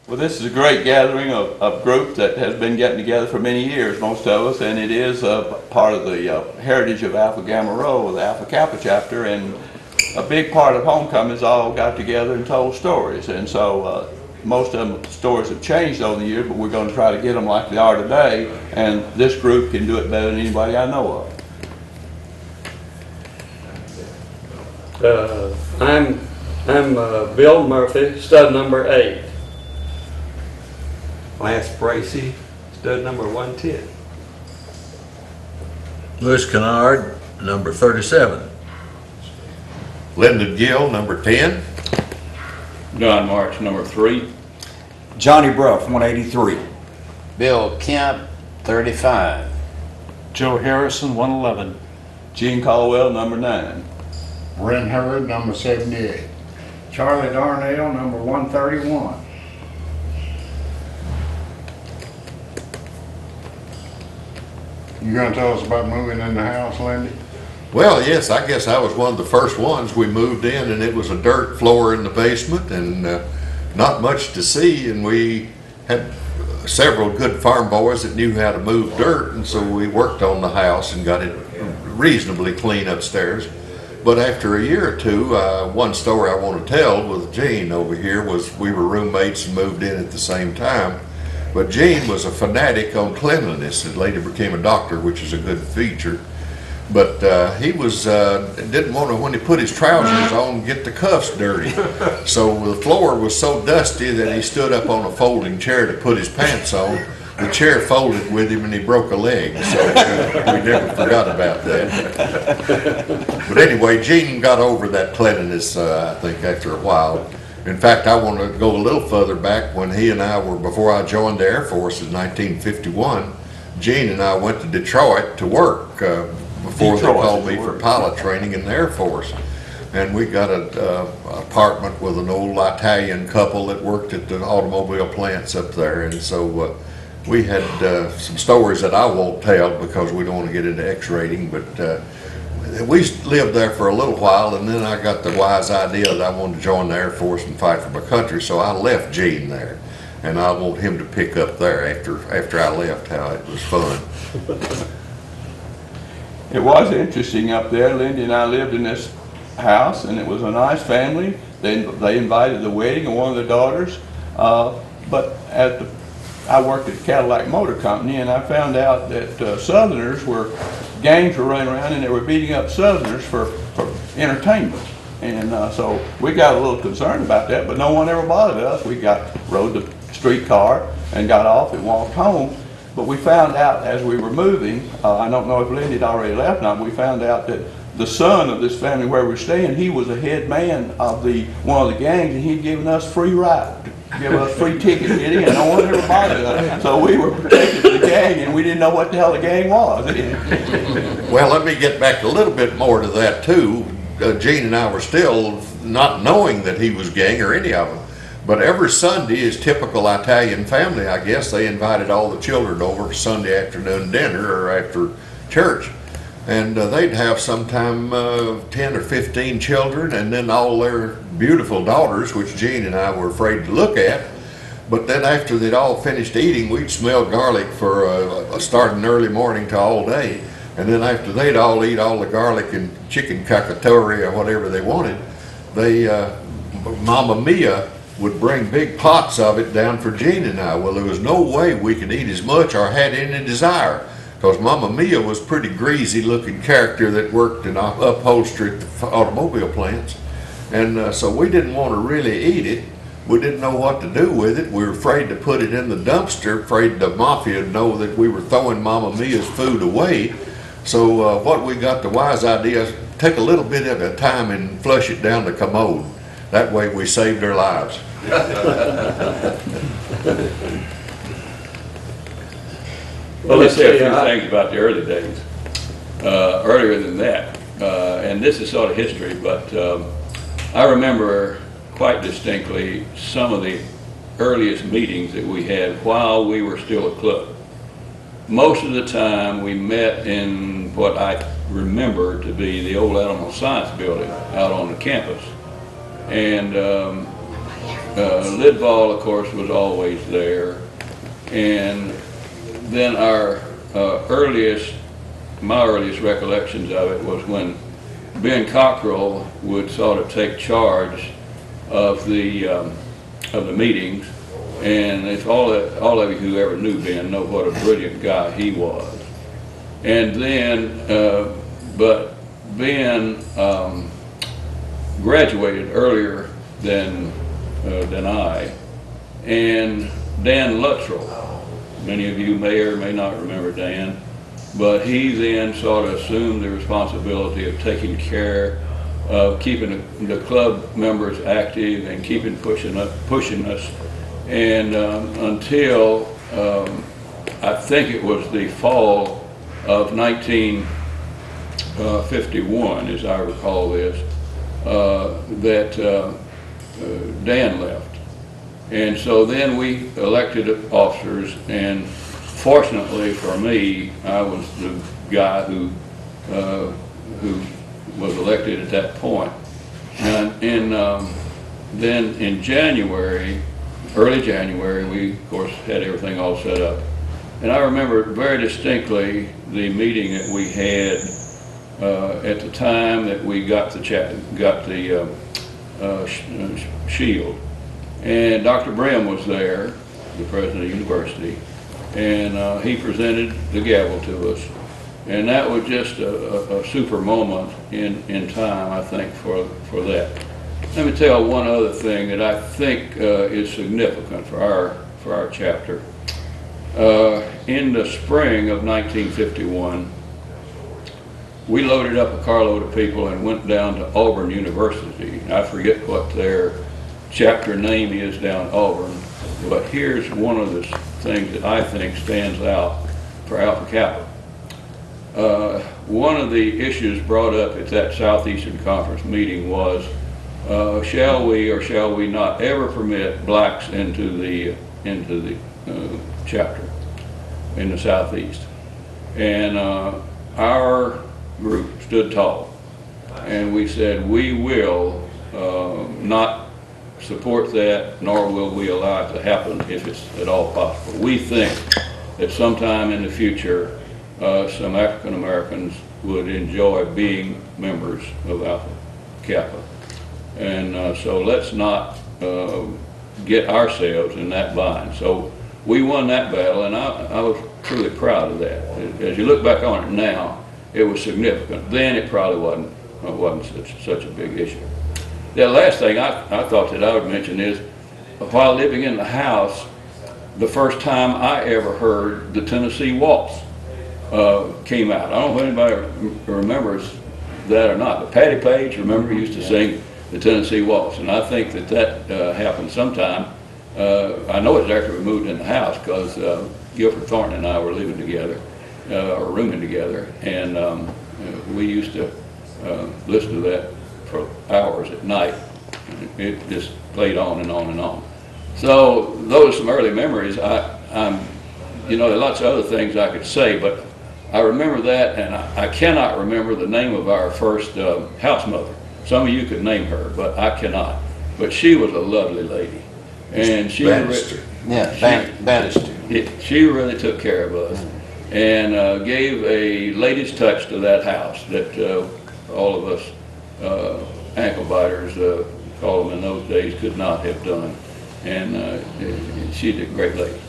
Well, this is a great gathering of groups that has been getting together for many years, most of us, and it is part of the heritage of Alpha Gamma Rho, the Alpha Kappa chapter, and a big part of homecomings all got together and told stories. And so most of them stories have changed over the years, but we're going to try to get them like they are today, and this group can do it better than anybody I know of. I'm Bill Murphy, stud number 8. Lance Bracey, stud number 110. Louis Kennard, number 37. Lyndon Gill, number 10. John March, number 3. Johnny Bruff, 183. Bill Kemp, 35. Joe Harrison, 111. Gene Caldwell, number 9. Brent Hurd, number 78. Charlie Darnell, number 131. You gonna tell us about moving in the house, Lindy? Well, yes, I guess I was one of the first ones. We moved in and it was a dirt floor in the basement and not much to see, and we had several good farm boys that knew how to move dirt, and so we worked on the house and got it reasonably clean upstairs. But after a year or two, one story I want to tell with Gene over here was we were roommates and moved in at the same time. But Gene was a fanatic on cleanliness and later became a doctor, which is a good feature. But he was didn't want to, when he put his trousers on, get the cuffs dirty. So the floor was so dusty that he stood up on a folding chair to put his pants on. The chair folded with him and he broke a leg, so we never forgot about that. But anyway, Gene got over that cleanliness, I think, after a while. In fact, I want to go a little further back when he and I were, before I joined the Air Force in 1951, Gene and I went to Detroit to work before they called me for pilot training in the Air Force. And we got an apartment with an old Italian couple that worked at the automobile plants up there. And so we had some stories that I won't tell because we don't want to get into X-rating, but we lived there for a little while, and then I got the wise idea that I wanted to join the Air Force and fight for my country, so I left Gene there, and I want him to pick up there after I left, how it was fun. It was interesting up there. Lindy and I lived in this house, and it was a nice family. They invited the wedding of one of the daughters, but I worked at Cadillac Motor Company, and I found out that Southerners gangs were running around and they were beating up Southerners for entertainment. And so we got a little concerned about that, but no one ever bothered us. We rode the streetcar and got off and walked home. But we found out as we were moving, I don't know if Lindy had already left or not, but we found out that the son of this family where we're staying, he was a head man of one of the gangs, and he'd given us free ride. Give us free tickets to get in. No one ever bothered us. So we were protected from the gang, and we didn't know what the hell the gang was. Well, let me get back a little bit more to that too. Gene and I were still not knowing that he was gang or any of them. But every Sunday is typical Italian family, I guess. They invited all the children over for Sunday afternoon dinner or after church. And they'd have sometime 10 or 15 children, and then all their beautiful daughters, which Gene and I were afraid to look at. But then after they'd all finished eating, we'd smell garlic for starting early morning to all day. And then after they'd all eat all the garlic and chicken cacciatore or whatever they wanted, Mama Mia would bring big pots of it down for Gene and I. Well, there was no way we could eat as much or had any desire, because Mama Mia was a pretty greasy looking character that worked in upholstery at the automobile plants. And so we didn't want to really eat it. We didn't know what to do with it. We were afraid to put it in the dumpster, afraid the mafia would know that we were throwing Mama Mia's food away. So what we got the wise idea is take a little bit at a time and flush it down the commode. That way we saved their lives. Well, let's say a few things about the early days. Earlier than that, and this is sort of history, but I remember quite distinctly some of the earliest meetings that we had while we were still a club. Most of the time we met in what I remember to be the old Animal Science building out on the campus. And Lid ball, of course, was always there. And then my earliest recollections of it was when Ben Cockrell would sort of take charge of the meetings. And if all of you who ever knew Ben know what a brilliant guy he was. And then, but Ben graduated earlier than I, and Dan Luttrell. Many of you may or may not remember Dan, but he then sort of assumed the responsibility of taking care of keeping the club members active and keeping pushing us, and until I think it was the fall of 1951, as I recall this, that Dan left. And so then we elected officers, and fortunately for me, I was the guy who was elected at that point. And then in January, early January, we of course had everything all set up. And I remember very distinctly the meeting that we had at the time that we got the shield. And Dr. Brim was there, the president of the university, and he presented the gavel to us. And that was just a super moment in time, I think, for that. Let me tell one other thing that I think is significant for our chapter. In the spring of 1951, we loaded up a carload of people and went down to Auburn University. I forget what their chapter name is down at Auburn, but here's one of the things that I think stands out for Alpha Kappa. One of the issues brought up at that Southeastern Conference meeting was, shall we or shall we not ever permit blacks into the chapter in the Southeast? And our group stood tall, and we said we will not support that, nor will we allow it to happen if it's at all possible. We think that sometime in the future some African Americans would enjoy being members of Alpha Kappa, and so let's not get ourselves in that bind. So we won that battle, and I was truly proud of that. As you look back on it now, it was significant. Then it probably wasn't such a big issue. The last thing I thought that I would mention is, while living in the house, the first time I ever heard the Tennessee Waltz came out. I don't know if anybody remembers that or not, but Patty Page, remember, used to sing the Tennessee Waltz, and I think that happened sometime. I know it's after we moved in the house, because Guilford Thornton and I were living together, or rooming together, and we used to listen to that for hours at night. It just played on and on and on. So those are some early memories. You know, there are lots of other things I could say, but I remember that, and I cannot remember the name of our first house mother. Some of you could name her, but I cannot. But she was a lovely lady, and she Bannister. She really took care of us, and gave a lady's touch to that house that all of us ankle biters, call them in those days, could not have done. And she's a great lady.